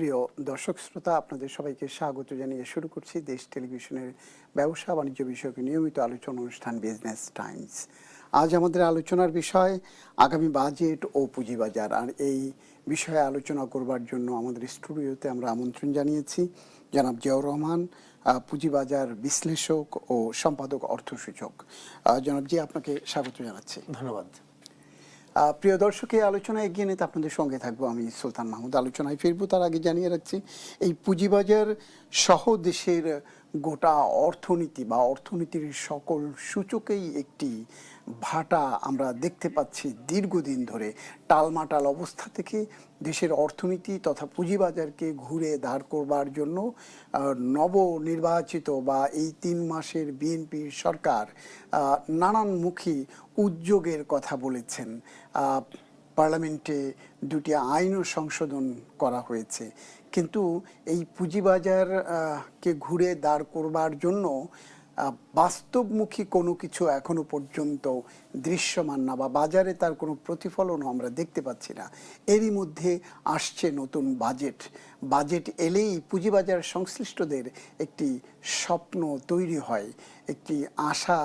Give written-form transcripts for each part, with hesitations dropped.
প্রিয় দর্শক শ্রোতা, আপনাদের সবাইকে স্বাগত জানিয়ে শুরু করছি দেশ টেলিভিশনের ব্যবসা বাণিজ্য বিষয়ক নিয়মিত আলোচনা অনুষ্ঠান বিজনেস টাইমস। আজ আমাদের আলোচনার বিষয় আগামী বাজেট ও পুঁজিবাজার। আর এই বিষয়ে আলোচনা করবার জন্য আমাদের স্টুডিওতে আমরা আমন্ত্রণ জানিয়েছি জনাব জিয়াউর রহমান, পুঁজিবাজার বিশ্লেষক ও সম্পাদক অর্থসূচক। জনাব জি, আপনাকে স্বাগত জানাচ্ছি। ধন্যবাদ। প্রিয় দর্শক, এই আলোচনায় এগিয়ে নিতে আপনাদের সঙ্গে থাকবো আমি সুলতান মাহমুদ। আলোচনায় ফিরবো তার আগে জানিয়ে রাখছি, এই পুঁজিবাজার সহ দেশের গোটা অর্থনীতি বা অর্থনীতির সকল সূচকেই একটি ভাটা আমরা দেখতে পাচ্ছি দীর্ঘদিন ধরে। টালমাটাল অবস্থা থেকে দেশের অর্থনীতি তথা পুঁজিবাজারকে ঘুরে দাঁড় করবার জন্য নবনির্বাচিত বা এই 3 মাসের বিএনপি সরকার নানানমুখী উদ্যোগের কথা বলেছেন। পার্লামেন্টে 2টি আইনও সংশোধন করা হয়েছে, কিন্তু এই পুঁজিবাজার কে ঘুরে দাঁড় করবার জন্য বাস্তবমুখী কোনো কিছু এখনো পর্যন্ত দৃশ্যমান না, বা বাজারে তার কোনো প্রতিফলনও আমরা দেখতে পাচ্ছি না। এরই মধ্যে আসছে নতুন বাজেট এলেই পুঁজিবাজার সংশ্লিষ্টদের একটি স্বপ্ন তৈরি হয়, একটি আশা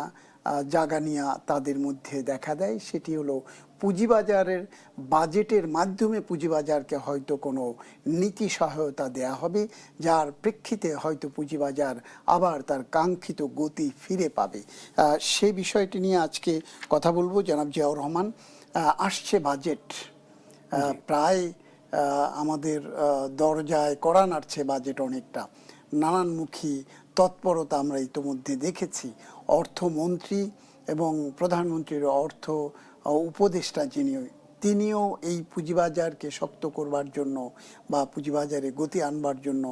জাগানিয়া তাদের মধ্যে দেখা দেয়। সেটি হলো পুঁজিবাজারের বাজেটের মাধ্যমে পুঁজিবাজারকে হয়তো কোনো নীতি সহায়তা দেয়া হবে, যার প্রেক্ষিতে হয়তো পুঁজিবাজার আবার তার কাঙ্ক্ষিত গতি ফিরে পাবে। সেই বিষয়টি নিয়ে আজকে কথা বলবো। জনাব জিয়াউর রহমান, আসছে বাজেট, প্রায় আমাদের দরজায় কড়া নাড়ছে বাজেট অনেকটা। নানানমুখী তৎপরতা আমরা ইতোমধ্যে দেখেছি। অর্থমন্ত্রী এবং প্রধানমন্ত্রীর অর্থ উপদেষ্টা তিনিও এই পুঁজিবাজারকে শক্ত করবার জন্য বা পুঁজিবাজারে গতি আনবার জন্য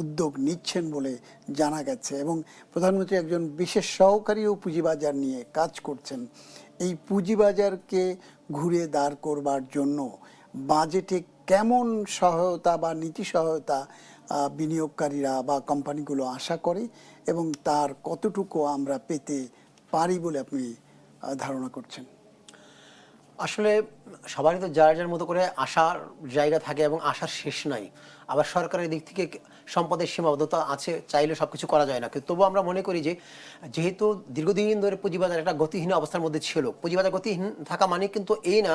উদ্যোগ নিচ্ছেন বলে জানা গেছে, এবং প্রধানমন্ত্রী একজন বিশেষ সহকারীও পুঁজিবাজার নিয়ে কাজ করছেন। এই পুঁজিবাজারকে ঘুরে দাঁড় করবার জন্য বাজেটে কেমন সহায়তা বা নীতি সহায়তা বিনিয়োগকারীরা বা কোম্পানিগুলো আশা করে, এবং তার কতটুকু আমরা পেতে পারি বলে আপনি ধারণা করছেন? আসলে সবারই তো যার যার মতো করে আশার জায়গা থাকে এবং আশার শেষ নাই। আবার সরকারের দিক থেকে সম্পদের সীমাবদ্ধতা আছে, চাইলে সবকিছু করা যায় না। কিন্তু তবুও আমরা মনে করি যে যেহেতু দীর্ঘদিন ধরে পুঁজিবাজার একটা গতিহীন অবস্থার মধ্যে ছিল, পুঁজিবাজার গতিহীন থাকা মানে কিন্তু এই না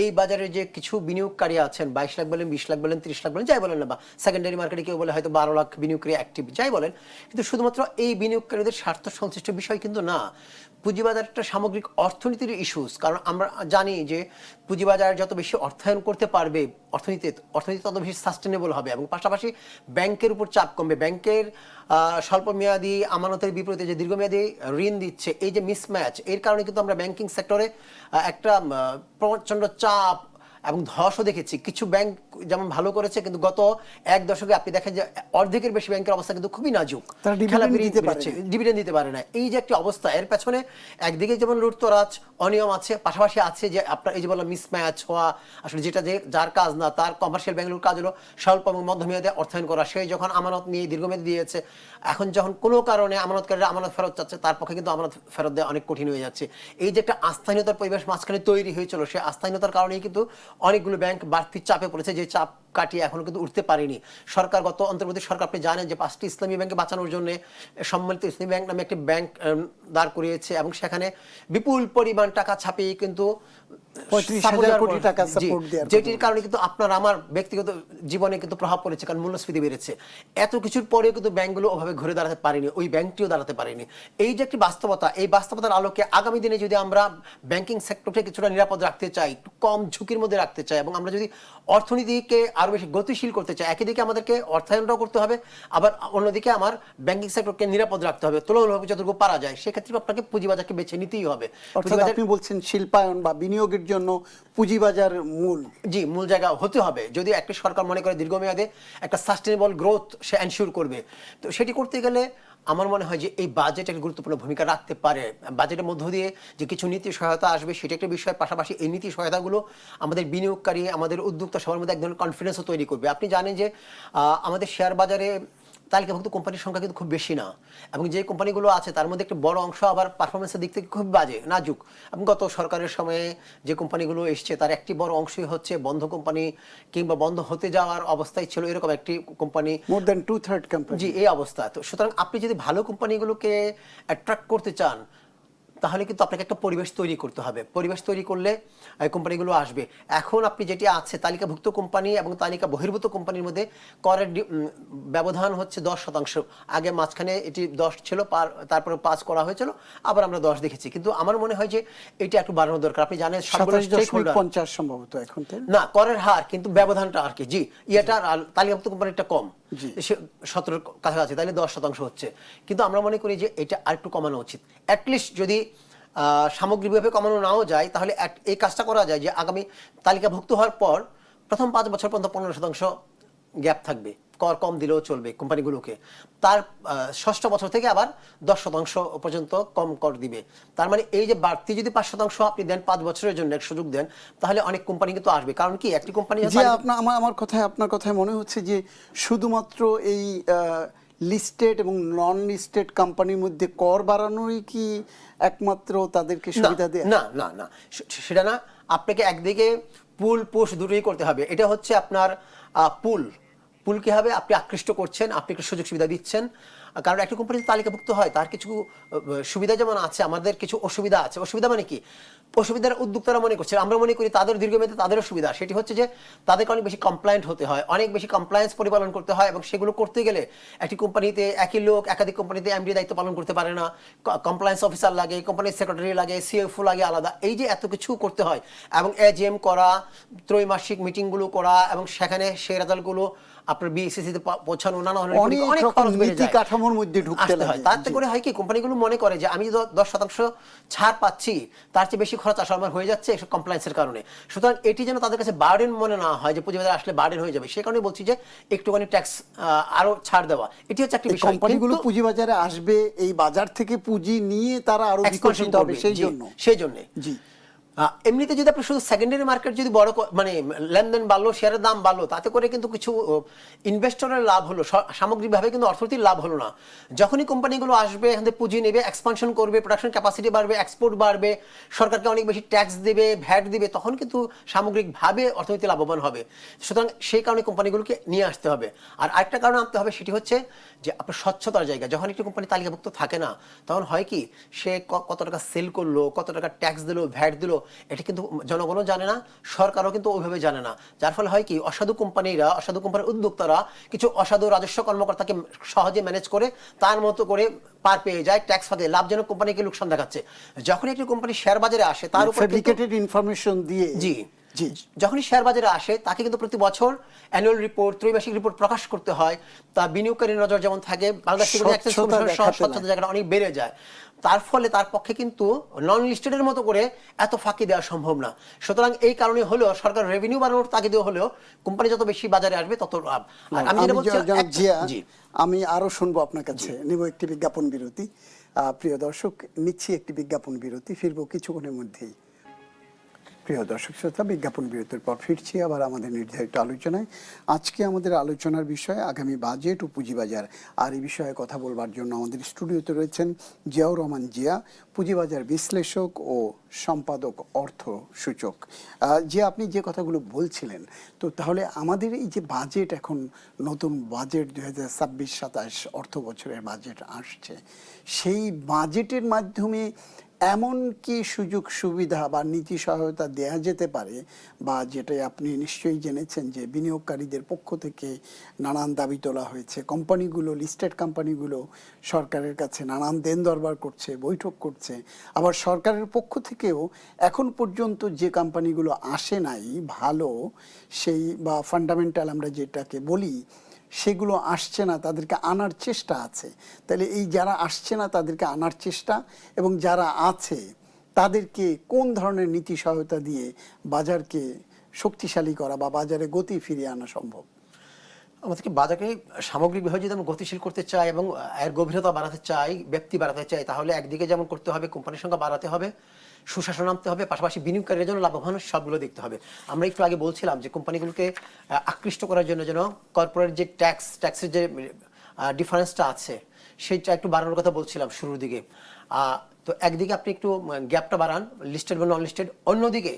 এই বাজারে যে কিছু বিনিয়োগকারী আছেন, 22 লাখ বলেন, 20 লাখ বলেন, 30 লাখ বলেন, যাই বলেন না, বা সেকেন্ডারি মার্কেটে কেউ বলে হয়তো 12 লাখ বিনিয়োগকারী অ্যাক্টিভ, যাই বলেন, কিন্তু শুধুমাত্র এই বিনিয়োগকারীদের স্বার্থ সংশ্লিষ্ট বিষয় কিন্তু না। পুঁজিবাজার একটা সামগ্রিক অর্থনীতির ইস্যুস। কারণ আমরা জানি যে পুঁজিবাজার যত বেশি অর্থায়ন করতে পারবে অর্থনীতি তত বেশি সাস্টেনেবল হবে, এবং পাশাপাশি ব্যাংকের উপর চাপ কমবে। ব্যাংকের স্বল্প মেয়াদী আমানতের বিপরীতে যে দীর্ঘমেয়াদী ঋণ দিচ্ছে, এই যে মিসম্যাচ, এর কারণে কিন্তু আমরা ব্যাংকিং সেক্টরে একটা প্রচণ্ড চাপ এবং ধসও দেখেছি। কিছু ব্যাংক যেমন ভালো করেছে, কিন্তু গত 1 দশকে আপনি দেখেন যে অর্ধেকের বেশি ব্যাংকের অবস্থা কিন্তু খুবই নাজুক, ডিভিডেন্ড দিতে পারে না। এই যে একটি অবস্থা, এর পেছনে একদিকে যেমন লুটতরাজ অনিয়ম আছে, পাশাপাশি আছে যে আপনার এই যে বললাম মিসম্যাচ হওয়া, আসলে যেটা যে যার কাজ না, তার কমার্শিয়াল ব্যাংকগুলোর কাজ হলো স্বল্প এবং মধ্যমেয়াদে অর্থায়ন করা। সেই যখন আমানত নিয়ে দীর্ঘমেয়াদী দিয়েছে, এখন যখন কোনো কারণে আমানতকারীরা আমানত ফেরত চাচ্ছে, তার পক্ষে কিন্তু আমানত ফেরত দেওয়া অনেক কঠিন হয়ে যাচ্ছে। এই যে একটা আস্থাহীনতার পরিবেশ মাঝখানে তৈরি হয়েছিল, সেই আস্থাহীনতার কারণেই কিন্তু অনেকগুলো ব্যাংক বাড়তি চাপে পড়েছে, যে চাপ কাটিয়ে এখনো কিন্তু উঠতে পারেনি। সরকার, গত অন্তর্বর্তী সরকার, আপনি জানেন যে 5টি ইসলামী ব্যাংকে বাঁচানোর জন্য সম্মিলিত ইসলামী ব্যাংক নামে একটি ব্যাংক দাঁড় করিয়েছে, এবং সেখানে বিপুল পরিমাণ টাকা ছাপিয়ে কিন্তু 35,000 কোটি টাকা সাপোর্ট দেওয়ার, যেটির কারণে কিন্তু আপনার আমার ব্যক্তিগত জীবনে কিন্তু প্রভাব পড়েছে, কারণ মূল্যস্ফীতি বেড়েছে। এত কিছুর পরেও কিন্তু ব্যাংকগুলো ওভাবে ঘুরে দাঁড়াতে পারেনি, ওই ব্যাংকটিও দাঁড়াতে পারেনি। এই যে একটি বাস্তবতা, এই বাস্তবতার আলোকে আগামী দিনে যদি আমরা ব্যাংকিং সেক্টরকে কিছুটা নিরাপদ রাখতে চাই, একটু কম ঝুঁকির মধ্যে রাখতে চাই, এবং আমরা যদি অর্থনীতিকে আরো বেশি গতিশীল করতে চাই, একই দিকে আমাদেরকে অর্থায়নটাও করতে হবে, আবার অন্যদিকে আমার ব্যাংকিং সেক্টরকে নিরাপদ রাখতে হবে, তুলনামূলক যতটুকু পারা যায়, সেক্ষেত্রে আপনাকে পুঁজিবাজারকে বেছে নিতেই হবে। আপনি বলছেন শিল্পায়ন বা বিনিয়োগের জন্য পুঁজিবাজার মূল জায়গা হতে হবে। যদি একটা সরকার মনে করে দীর্ঘমেয়াদে একটা সাস্টেনেবল গ্রোথ সে এনশিওর করবে, তো সেটি করতে গেলে আমার মনে হয় যে এই বাজেট একটা গুরুত্বপূর্ণ ভূমিকা রাখতে পারে। বাজেটের মধ্য দিয়ে যে কিছু নীতি সহায়তা আসবে সেটা একটা বিষয়, পাশাপাশি এই নীতি সহায়তাগুলো আমাদের বিনিয়োগকারী, আমাদের উদ্যোক্তা সবার মধ্যে এক ধরনের কনফিডেন্সও তৈরি করবে। আপনি জানেন যে আমাদের শেয়ার বাজারে তালিকাভুক্ত কোম্পানির সংখ্যা কিন্তু খুব বেশি না, এবং যে কোম্পানিগুলো আছে তার মধ্যে একটা বড় অংশ আবার পারফরমেন্সের দিক থেকে খুব বাজে, নাজুক। এবং গত সরকারের সময়ে যে কোম্পানিগুলো এসছে তার একটি বড় অংশই হচ্ছে বন্ধ কোম্পানি কিংবা বন্ধ হতে যাওয়ার অবস্থায় ছিল এরকম একটি কোম্পানি। More than 2/3 company. জি, এই অবস্থা। তো সুতরাং আপনি যদি ভালো কোম্পানিগুলোকে অ্যাট্রাক্ট করতে চান তাহলে কিন্তু আপনাকে একটা পরিবেশ তৈরি করতে হবে। পরিবেশ তৈরি করলে কোম্পানিগুলো আসবে। এখন আপনি যেটি আছে তালিকাভুক্ত কোম্পানি এবং তালিকা বহির্ভূত কোম্পানির মধ্যে করের ব্যবধান হচ্ছে 10%। আগে মাঝখানে এটি 10 ছিল, তারপরে 5 করা হয়েছিল, আবার আমরা 10 দেখেছি। কিন্তু আমার মনে হয় যে এটা একটু বাড়ানো দরকার। আপনি জানেন সবগুলো স্টেক হোল্ডার 27.50 সম্ভবত এখন না, করের হার কিন্তু ব্যবধানটা আর কি, জি, ইয়েটা তালিকাভুক্ত কোম্পানিটা কম, জি। 17 কাছাকাছি, তাহলে 10% হচ্ছে। কিন্তু আমরা মনে করি যে এটা আরেকটু কমানো উচিত। অ্যাটলিস্ট যদি সামগ্রিকভাবে কমানো নাও যায় তাহলে এই কাজটা করা যায় যে আগামী তালিকাভুক্ত হওয়ার পর প্রথম 5 বছর পর্যন্ত 15% গ্যাপ থাকবে, কর কম দিলেও চলবে কোম্পানিগুলোকে। তার ষষ্ঠ বছর থেকে আবার 10% পর্যন্ত কম কর দিবে। তার মানে এই যে বাড়তি যদি 5% আপনি দেন 5 বছরের জন্য এক সুযোগ দেন, তাহলে অনেক কোম্পানি কিন্তু আসবে। কারণ কি, একটি কোম্পানি জি, আপনার কথায় মনে হচ্ছে যে শুধুমাত্র এই লিস্টেড এবং নন লিস্টেড কোম্পানির মধ্যে কর বাড়ানোই কি একমাত্র তাদেরকে সুবিধা দেয়? না না না, সেটা না। আপনাকে একদিকে পুল পুশ দুটোই করতে হবে। এটা হচ্ছে আপনার পুল কি হবে, আপনি আকৃষ্ট করছেন, আপনি একটু সুযোগ সুবিধা দিচ্ছেন। কারণ একটা কোম্পানি তালিকাভুক্ত হয় তার কিছু সুবিধা যেমন আছে, আমাদের কিছু অসুবিধা আছে। অসুবিধা মানে কি, অসুবিধার উদ্যোক্তারা মনে করছে, আমরা মনে করি তাদের দীর্ঘমেয়াদে তাদেরও সুবিধা। সেটি হচ্ছে যে তাদেরকে অনেক বেশি কমপ্লায়েন্ট হতে হয়, অনেক বেশি কমপ্লায়েন্স পরিপালন করতে হয়, এবং সেগুলো করতে গেলে একটি কোম্পানিতে একই লোক একাধিক কোম্পানিতে এমডি দায়িত্ব পালন করতে পারে না। কমপ্লায়েন্স অফিসার লাগে, কোম্পানির সেক্রেটারি লাগে, সিএফও লাগে আলাদা। এই যে এত কিছু করতে হয়, এবং এজিএম করা, ত্রৈমাসিক মিটিংগুলো করা, এবং সেখানে সেই রেজাল্টগুলো আপনার বিএসসিসিতে পৌঁছানো, নানা ধরনের অনেক খরচ বেড়ে যায়, কাঠামোর মধ্যে ঢুকতে হয়। তাতে করে হয় কি, কোম্পানিগুলো মনে করে যে আমি 10% ছাড় পাচ্ছি, তার চেয়ে বেশি খরচ আসলে আমার হয়ে যাচ্ছে এসব কমপ্লায়েন্সের কারণে। সুতরাং এটি যেন তাদের কাছে বার্ডেন মনে না হয় যে পুঁজিবাজারে আসলে বার্ডেন হয়ে যাবে, সে কারণে বলছি যে একটুখানি ট্যাক্স আরো ছাড় দেওয়া, এটি হচ্ছে একটা বিষয়। কোম্পানিগুলো পুঁজিবাজারে আসবে, এই বাজার থেকে পুঁজি নিয়ে তারা আরো বিকশিত হবে, সেই জন্য। জি, এমনিতে যদি আপনি শুধু সেকেন্ডারি মার্কেট যদি বড় মানে লেনদেন বাড়লো, শেয়ারের দাম বাড়লো, তাতে করে কিন্তু কিছু ইনভেস্টরের লাভ হলো, সামগ্রিকভাবে কিন্তু অর্থনীতির লাভ হলো না। যখনই কোম্পানিগুলো আসবে, এখান থেকে পুঁজি নেবে, এক্সপানশন করবে, প্রোডাকশন ক্যাপাসিটি বাড়বে, এক্সপোর্ট বাড়বে, সরকারকে অনেক বেশি ট্যাক্স দেবে, ভ্যাট দিবে, তখন কিন্তু সামগ্রিকভাবে অর্থনীতি লাভবান হবে। সুতরাং সেই কারণে কোম্পানিগুলোকে নিয়ে আসতে হবে। আর আরেকটা কারণ আনতে হবে, সেটি হচ্ছে যে আপনার স্বচ্ছতার জায়গা। যখন একটি কোম্পানি তালিকাভুক্ত থাকে না, তখন হয় কি, সে কত টাকা সেল করলো, কত টাকা ট্যাক্স দিল, ভ্যাট দিল, এটা কিন্তু জনগণও জানে না, সরকারও কিন্তু ওইভাবে জানে না। যার ফলে হয় কি, অসাধু কোম্পানির উদ্যোক্তারা কিছু অসাধু রাজস্ব কর্মকর্তাকে সহজে ম্যানেজ করে তার মতো করে পার পেয়ে যায়, ট্যাক্স ফাঁদে লাভজনক কোম্পানিকে লোকসান দেখাচ্ছে। যখন একটি কোম্পানি শেয়ার বাজারে আসে, তার উপর ফেব্রিকেটেড ইনফরমেশন দিয়ে, জি, যখনই শেয়ার বাজারে আসে তাকে কিন্তু প্রতি বছর অ্যানুয়াল রিপোর্ট, ত্রৈমাসিক রিপোর্ট প্রকাশ করতে হয়। তা বিনিয়োগকারীর নজর যেমন থাকে, বাংলাদেশ স্বচ্ছতার জায়গাটা অনেক বেড়ে যায়। তার ফলে তার পক্ষে কিন্তু নন লিস্টেডের মতো করে এত ফাঁকি দেওয়া সম্ভব না। সুতরাং এই কারণে হলেও সরকার রেভিনিউ বাড়ানোর তাগিদে হলেও কোম্পানি যত বেশি বাজারে আসবে তত লাভ। আর আমি যেটা বলছি, আমি আরো শুনবো আপনার কাছে, নিব একটি বিজ্ঞাপন বিরতি। প্রিয় দর্শক, নিচ্ছি একটি বিজ্ঞাপন বিরতি, ফিরবো কিছুক্ষণের মধ্যেই। প্রিয় দর্শক শ্রোতা, বিজ্ঞাপন বিরতির পর ফিরছি আবার আমাদের নির্ধারিত আলোচনায়। আজকে আমাদের আলোচনার বিষয় আগামী বাজেট ও পুঁজিবাজার। আর এই বিষয়ে কথা বলবার জন্য আমাদের স্টুডিওতে রয়েছেন জিয়াউর রহমান জিয়া, পুঁজিবাজার বিশ্লেষক ও সম্পাদক অর্থ সূচক। যে আপনি যে কথাগুলো বলছিলেন, তো তাহলে আমাদের এই যে বাজেট, এখন নতুন বাজেট 2026-27 অর্থ বছরের বাজেট আসছে, সেই বাজেটের মাধ্যমে এমন কি সুযোগ সুবিধা বা নীতি সহায়তা দেয়া যেতে পারে, বা যেটাই আপনি নিশ্চয়ই জেনেছেন যে বিনিয়োগকারীদের পক্ষ থেকে নানান দাবি তোলা হয়েছে, কোম্পানিগুলো, লিস্টেড কোম্পানিগুলো সরকারের কাছে নানান দেন দরবার করছে, বৈঠক করছে। আবার সরকারের পক্ষ থেকেও এখন পর্যন্ত যে কোম্পানিগুলো আসে নাই ভালো, সেই বা ফান্ডামেন্টাল আমরা যেটাকে বলি, সেগুলো আসছে না, তাদেরকে আনার চেষ্টা আছে। তাহলে এই যারা আসছে না তাদেরকে আনার চেষ্টা, এবং যারা আছে তাদেরকে কোন ধরনের নীতি সহায়তা দিয়ে বাজারকে শক্তিশালী করা বা বাজারে গতি ফিরিয়ে আনা সম্ভব? আমাদেরকে বাজারকে সামগ্রিকভাবে যদি আমরা গতিশীল করতে চাই এবং এর গভীরতা বাড়াতে চাই, ব্যক্তি বাড়াতে চাই, তাহলে একদিকে যেমন করতে হবে, কোম্পানির সংখ্যা বাড়াতে হবে, সুশাসন আনতে হবে, পাশাপাশি বিনিয়োগকারীর জন্য লাভবান সবগুলো দেখতে হবে। আমরা একটু আগে বলছিলাম যে কোম্পানিগুলোকে আকৃষ্ট করার জন্য যেন কর্পোরেট যে ট্যাক্সের যে ডিফারেন্সটা আছে সেটা একটু বাড়ানোর কথা বলছিলাম শুরুর দিকে। তো একদিকে আপনি একটু গ্যাপটা বাড়ান, লিস্টেড বা নন লিস্টেড, অন্যদিকে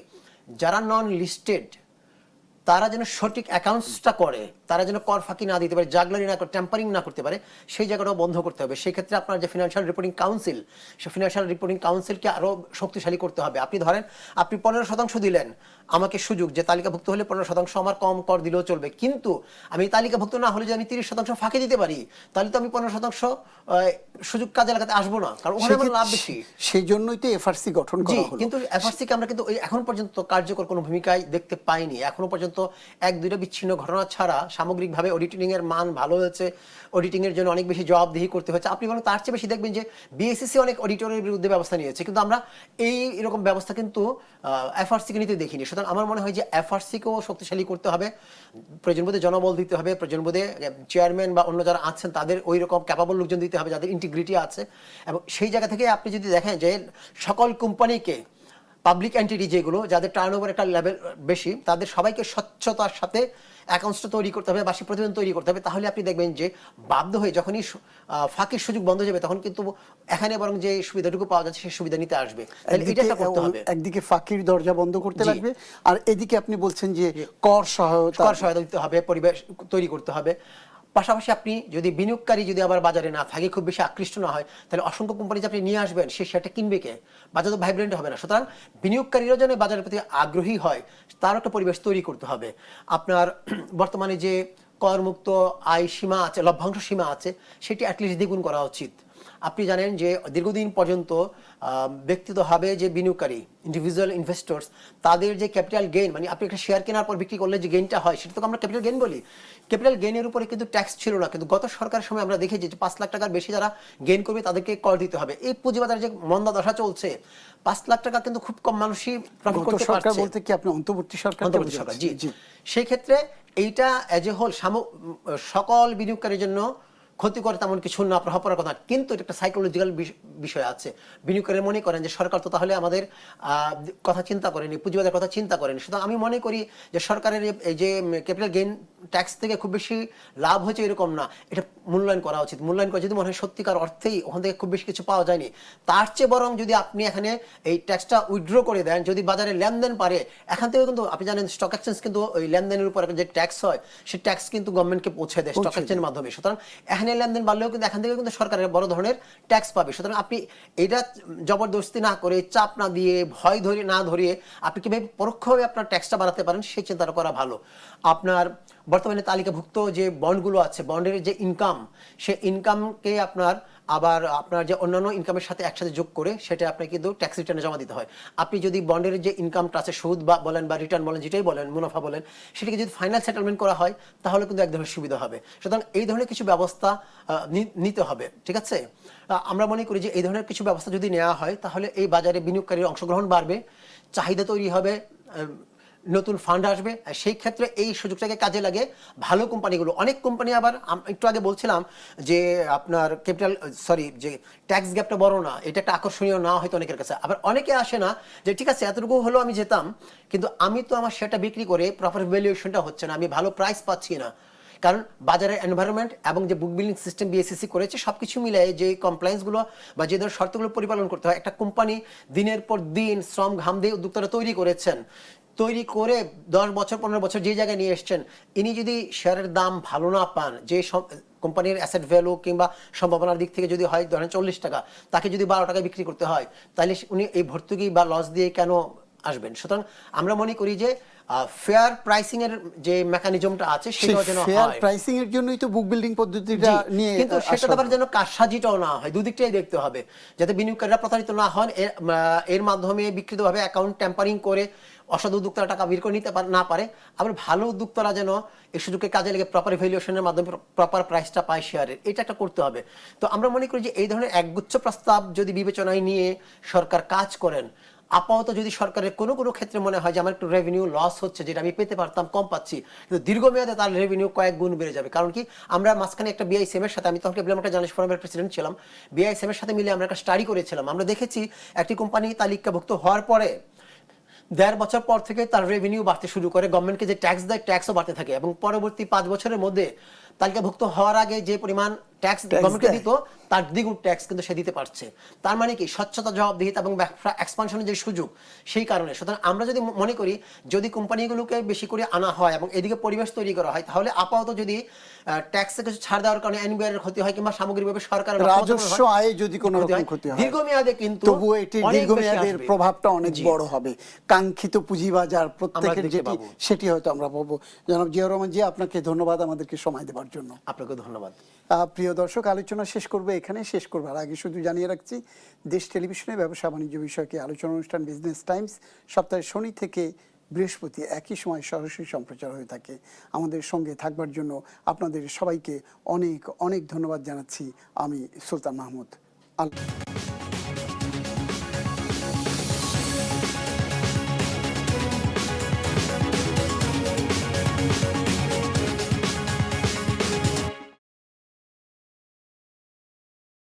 যারা নন লিস্টেড তারা যেন সঠিক অ্যাকাউন্টসটা করে, তারা যেন কর ফাঁকি না দিতে পারে, জাগলারি না করে, ট্যাম্পারিং না করতে পারে, সেই জায়গাটাও বন্ধ করতে হবে। সেই ক্ষেত্রে আপনার যে ফিনান্সিয়াল রিপোর্টিং কাউন্সিল, সেই ফিনান্সিয়াল রিপোর্টিং কাউন্সিলকে আরও শক্তিশালী করতে হবে। আপনি ধরেন আপনি 15% দিলেন, আমাকে সুযোগ যে তালিকাভুক্ত হলে 15% আমার কম কর দিলেও চলবে, কিন্তু আমি তালিকাভুক্ত না হলে যে আমি 30% ফাঁকি দিতে পারি, তাহলে তো আমি 15% সুযোগ কাজে লাগাতে আসবো না, কারণ ওখানে আমার লাভ বেশি। সেই জন্যই তো এফআরসি গঠন জি, করা হলো। কিন্তু এফআরসিকে আমরা কিন্তু এখন পর্যন্ত কার্যকর কোনো ভূমিকায় দেখতে পাইনি। এখনো পর্যন্ত এক দুইটা বিচ্ছিন্ন ঘটনা ছাড়া সামগ্রিকভাবে অডিটিং এর মান ভালো হয়েছে, অডিটিং এর জন্য অনেক বেশি জবাবদিহি করতে হচ্ছে। আপনি বলেন তার চেয়ে বেশি দেখবেন যে বিএসসিসি অনেক অডিটরের বিরুদ্ধে ব্যবস্থা নিয়েছে, কিন্তু আমরা এরকম ব্যবস্থা কিন্তু এফআরসিকে নিতে দেখিনি। সুতরাং আমার মনে হয় যে এফআরসিকেও শক্তিশালী করতে হবে, প্রয়োজন বোধে জনবল দিতে হবে, প্রয়োজন বোধে চেয়ারম্যান বা অন্য যারা আছেন তাদের ওই রকম ক্যাপাবল লোকজন দিতে হবে যাদের ইন্টিগ্রিটি আছে। এবং সেই জায়গা থেকে আপনি যদি দেখেন যে সকল কোম্পানিকে, পাবলিক এন্টিটি যেগুলো যাদের টার্নওভার একটা লেভেল বেশি, তাদের সবাইকে স্বচ্ছতার সাথে অ্যাকাউন্টসটা তৈরি করতে হবে, বার্ষিক প্রতিবেদন তৈরি করতে হবে। তাহলে আপনি দেখবেন যে বাধ্য হয়ে যখনই ফাঁকির সুযোগ বন্ধ হয়ে যাবে, তখন কিন্তু এখানে বরং যে সুবিধাটুকু পাওয়া যাচ্ছে সেই সুবিধা নিতে আসবে। তাহলে এটা একটা করতে হবে। একদিকে ফাঁকির দরজা বন্ধ করতে লাগবে, আর এদিকে আপনি বলছেন যে কর সহায়তা দিতে হবে, পরিবেশ তৈরি করতে হবে। পাশাপাশি আপনি যদি বিনিয়োগকারী যদি আবার বাজারে না থাকে, খুব বেশি আকৃষ্ট না হয়, তাহলে অসংখ্য কোম্পানি যে আপনি নিয়ে আসবেন সে সেটা কিনবে কে? বাজার তো ভাইব্রেন্ট হবে না। সুতরাং বিনিয়োগকারীরা যেন বাজারের প্রতি আগ্রহী হয় তার একটা পরিবেশ তৈরি করতে হবে। আপনার বর্তমানে যে করমুক্ত আয় সীমা আছে, লভ্যাংশ সীমা আছে, সেটি অ্যাটলিস্ট দ্বিগুণ করা উচিত। আপনি জানেন যে দীর্ঘদিন পর্যন্ত ব্যক্তিগতভাবে যে বিনিয়োগকারী, ইন্ডিভিজুয়াল ইনভেস্টর্স, তাদের যে ক্যাপিটাল গেইন, মানে আপনি একটা শেয়ার কেনার পর বিক্রি করলে যে গেইনটা হয়, সেটা তো আমরা ক্যাপিটাল গেইন বলি। ক্যাপিটাল গেইনের উপরে কিন্তু ট্যাক্স ছিল না, কিন্তু গত সরকারের সময় আমরা দেখেছি যে 5 লাখ টাকার বেশি যারা গেইন করবে তাদেরকে কর দিতে হবে। এই পুঁজিবাজারে যে মন্দা দশা চলছে, 5 লাখ টাকা কিন্তু খুব কম মানুষই প্রফিট করতে সরকার পারছে। বলতে কি আপনি অন্তর্বর্তী সরকার? জি, সেই ক্ষেত্রে এইটা এজ এ হোল সকল বিনিয়োগকারীর জন্য ক্ষতিকর তেমন কিছু না প্রভাব পড়ার কথা, কিন্তু এটা একটা সাইকোলজিক্যাল বিষয় আছে। বিনিয়োগকারী মনে করেন যে সরকার তো তাহলে আমাদের কথা চিন্তা করেনি, পুঁজিবাজারের কথা চিন্তা করেনি। সুতরাং আমি মনে করি যে সরকারের এই যে ক্যাপিটাল গেইন ট্যাক্স থেকে খুব বেশি লাভ হয়েছে এরকম না, এটা মূল্যায়ন করা উচিত। মূল্যায়ন করে যদি মনে হয় সত্যিকার অর্থেই ওখান থেকে খুব বেশি কিছু পাওয়া যায়নি, তার চেয়ে বরং যদি আপনি এখানে এই ট্যাক্সটা উইথড্র করে দেন, যদি বাজারে লেনদেন পারে, এখান থেকে কিন্তু আপনি জানেন স্টক এক্সচেঞ্জ কিন্তু ওই লেনদেনের উপর যে ট্যাক্স হয়, সেই ট্যাক্স কিন্তু গভর্নমেন্টকে পৌঁছে দেয় স্টক এক্সচেঞ্জের মাধ্যমে। সুতরাং এখানে লেনদেন বাড়লেও কিন্তু এখান থেকে কিন্তু সরকারের বড় ধরনের ট্যাক্স পাবে। সুতরাং আপনি এটা জবরদস্তি না করে, চাপ না দিয়ে, ভয় না ধরিয়ে আপনি কিভাবে পরোক্ষভাবে আপনার ট্যাক্সটা বাড়াতে পারেন সেই চিন্তাটা করা ভালো। আপনার বর্তমানে তালিকাভুক্ত যে বন্ডগুলো আছে, বন্ডের যে ইনকাম, সে ইনকামকে আবার আপনার যে অন্যান্য ইনকামের সাথে একসাথে যোগ করে সেটা আপনাকে কিন্তু ট্যাক্স রিটার্নে জমা দিতে হয়। আপনি যদি বন্ডের যে ইনকামটা আছে, সুদ বা বলেন বা রিটার্ন বলেন, যেটাই বলেন, মুনাফা বলেন, সেটাকে যদি ফাইনাল সেটেলমেন্ট করা হয় তাহলে কিন্তু এক ধরনের সুবিধা হবে। সুতরাং এই ধরনের কিছু ব্যবস্থা নিতে হবে, ঠিক আছে? আমরা মনে করি যে এই ধরনের কিছু ব্যবস্থা যদি নেওয়া হয় তাহলে এই বাজারে বিনিয়োগকারীর অংশগ্রহণ বাড়বে, চাহিদা তৈরি হবে, নতুন ফান্ড আসবে। সেই ক্ষেত্রে এই সুযোগটাকে কাজে লাগে ভালো কোম্পানিগুলো। অনেক কোম্পানি আবার একটু আগে বলছিলাম যে আপনার যে ট্যাক্স গ্যাপটা বড় না, এটা একটা আকর্ষণীয় না হয়তো অনেকের কাছে। আবার অনেকে আসে না যে ঠিক আছে এতটুকু হলো আমি যেতাম, কিন্তু আমি তো আমার সেটা বিক্রি করে প্রপার ভ্যালুয়েশনটা হচ্ছে না, আমি ভালো প্রাইস পাচ্ছি না। কারণ বাজারের এনভায়রনমেন্ট এবং যে বুক বিল্ডিং সিস্টেম বিএসসিসি করেছে সবকিছু মিলিয়ে যে কমপ্লায়েন্সগুলো বা যে ধরনের শর্তগুলো পরিপালন করতে হয়, একটা কোম্পানি দিনের পর দিন শ্রম ঘাম দিয়ে উদ্যোক্তারা তৈরি করেছেন, তৈরি করে 10 বছর 15 বছর যে জায়গায় নিয়ে এসছেন, ইনি যদি শেয়ারের দাম ভালো না পান, যে কোম্পানির অ্যাসেট ভ্যালু কিংবা সম্ভাবনার দিক থেকে যদি হয় ধরেন 40 টাকা, তাকে যদি 12 টাকায় বিক্রি করতে হয়, তাহলে উনি এই ভর্তুকি বা লস দিয়ে কেন আসবেন? সুতরাং আমরা মনে করি যে ফেয়ার প্রাইসিং এর যে মেকানিজমটা আছে সেটা যেন হয়। ফেয়ার প্রাইসিং এর জন্যই তো বুক বিল্ডিং পদ্ধতিটা নিয়ে, কিন্তু সেটা আবার যেন কারসাজিটাও না হয়, দুদিকটাই দেখতে হবে, যাতে বিনিয়োগকারীরা প্রতারিত না হন, এর মাধ্যমে বিকৃতভাবে অ্যাকাউন্ট ট্যাম্পারিং করে অসাধু উদ্যোক্তারা টাকা বের করে নিতে না পারে। আবার ভালো উদ্যোক্তারা যেন এই সুযোগকে কাজে লেগে প্রপার ভ্যালুয়েশনের মাধ্যমে প্রপার প্রাইসটা পায় শেয়ারের, এটা একটা করতে হবে। তো আমরা মনে করি যে এই ধরনের একগুচ্ছ প্রস্তাব যদি বিবেচনায় নিয়ে সরকার কাজ করেন, আপাতত যদি সরকারের কোনো কোনো ক্ষেত্রে মনে হয় যে আমার একটু রেভিনিউ লস হচ্ছে, যেটা আমি পেতে পারতাম কম পাচ্ছি, কিন্তু দীর্ঘমেয়াদে তার রেভিনিউ কয়েক গুণ বেড়ে যাবে। কারণ কি, আমরা মাঝখানে একটা বিআইসিএম এর সাথে, আমি তখন ক্যাপিটাল মার্কেট জার্নালিস্ট ফোরামের প্রেসিডেন্ট ছিলাম, বিআইসিএম এর সাথে মিলে আমরা একটা স্টাডি করেছিলাম। আমরা দেখেছি একটি কোম্পানি তালিকাভুক্ত হওয়ার পরে 1.5 বছর পর থেকে তার রেভিনিউ বাড়তে শুরু করে, গভর্নমেন্টকে যে ট্যাক্স দেয় ট্যাক্সও বাড়তে থাকে, এবং পরবর্তী 5 বছরের মধ্যে তালিকাভুক্ত হওয়ার আগে যে পরিমাণ ট্যাক্স গভর্নমেন্টকে দিত তার দ্বিগুণ ট্যাক্স কিন্তু সে দিতে পারছে। তার মানে কি স্বচ্ছতা, জবাবদিহিতা এবং ব্যবসা এক্সপানশনের যে সুযোগ, সেই কারণে। সুতরাং আমরা যদি মনে করি যদি কোম্পানিগুলোকে বেশি করে আনা হয় এবং এদিকে পরিবেশ তৈরি করা হয়, তাহলে আপাতত যদি ট্যাক্সে কিছু ছাড় দেওয়ার কারণে এনবিআর ক্ষতি হয় কিংবা সামগ্রিকভাবে সরকারের রাজস্ব আয়ে যদি কোনো রকম ক্ষতি হয়, দীর্ঘমেয়াদে কিন্তু তবুও এটি দীর্ঘমেয়াদের প্রভাবটা অনেক বড় হবে। কাঙ্ক্ষিত পুঁজিবাজার প্রত্যেকের যেটি, সেটি হয়তো আমরা পাবো। জনাব জিয়াউর রহমান জি, আপনাকে ধন্যবাদ আমাদেরকে সময় দেওয়ার জন্য। আপনাকে ধন্যবাদ। প্রিয় দর্শক, আলোচনা শেষ করবে এখানে। শেষ করবার আগে শুধু জানিয়ে রাখছি, দেশ টেলিভিশনে ব্যবসা বাণিজ্য বিষয়কে আলোচনা অনুষ্ঠান বিজনেস টাইমস সপ্তাহে শনি থেকে বৃহস্পতি একই সময় সরাসরি সম্প্রচার হয়ে থাকে। আমাদের সঙ্গে থাকবার জন্য আপনাদের সবাইকে অনেক অনেক ধন্যবাদ জানাচ্ছি। আমি সুলতান মাহমুদ। আল্লাহ।